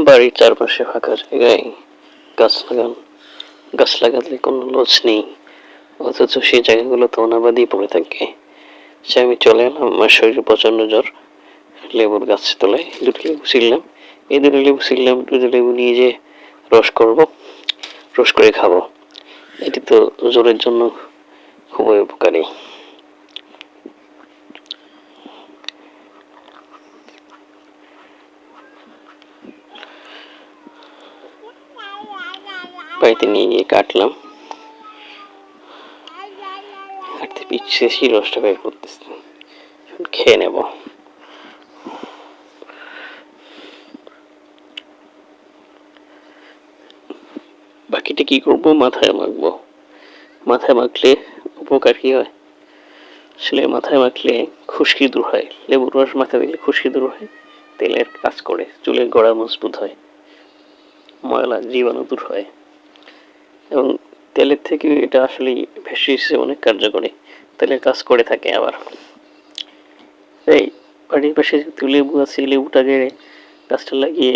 বাড়ির চারপাশে ফাঁকা জায়গায় গাছ লাগান। গাছ লাগালে কোনো লস নেই, অথচ সেই জায়গাগুলো তো অনাবাদি পড়ে থাকে। সে আমি চলে এলাম, আমার শরীরে প্রচন্ড জ্বর। লেবুর গাছের তলায় দুটো লেবু ছিললাম। এই দুটো লেবু ছিললাম, দুটো লেবু নিয়ে যে রস করব, রস করে খাবো। এটি তো জ্বরের জন্য খুবই উপকারী। বাড়িতে নিয়ে গিয়ে কাটলাম, কাটতে পিছিয়েছি, রসটা বের করতেছি, খেয়ে নেব। বাকিটা কি করব? মাথায় মাখবো। মাথায় মাখলে উপকার কি হয়? আসলে মাথায় মাখলে খুশকি দূর হয়। লেবুর রস মাথায় দিলে খুশকি দূর হয়, তেলের কাজ করে, চুলের গোড়া মজবুত হয়, ময়লা জীবাণু দূর হয়, এবং তেলের থেকে এটা আসলে ভেষজ হিসেবে অনেক কার্যকরী, তেলের কাজ করে থাকে। আবার এই বাড়ির পাশে যেহেতু লেবু আছে, লেবুটাকে গাছটা লাগিয়ে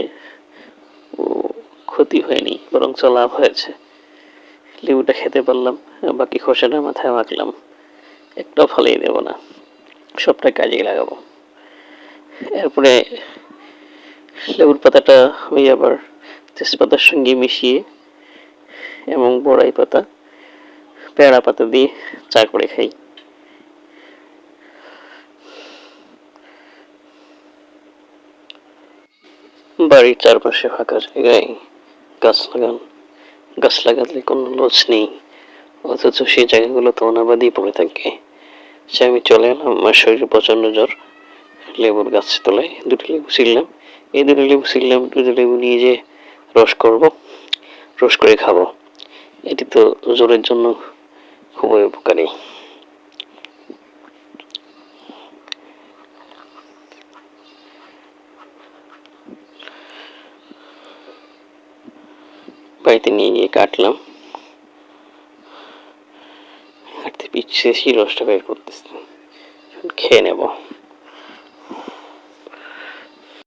ও ক্ষতি হয়নি, বরঞ্চ লাভ হয়েছে। লেবুটা খেতে পারলাম, বাকি খোসাটা মাথায় মাখলাম, একটাও ফলেই দেব না, সবটা কাজেই লাগাবো। এরপরে লেবুর পাতাটা আমি আবার তেজপাতার সঙ্গে মিশিয়ে এবং বড়াই পাতা, পেয়ারা পাতা দিয়ে চা করে খাই। বাড়ির চারপাশে ফাঁকা জায়গায় গাছ লাগান। গাছ লাগালে কোনো লস নেই, অথচ সেই জায়গাগুলো তো অনাবাদি পড়ে থাকে। সে আমি চলে এলাম, আমার শরীরে প্রচন্ড জ্বর। লেবুর গাছের তলায় দুটো লেবু ছিললাম। এই দুটো লেবু ছিললাম, দুটো লেবু নিয়ে যে রস করব, রস করে খাবো। এটি তো জ্বরের জন্য খুবই উপকারী। বাড়িতে নিয়ে গিয়ে কাটলাম, কাটতে পিছিয়েছি, রসটা বের করতেছি, খেয়ে নেব।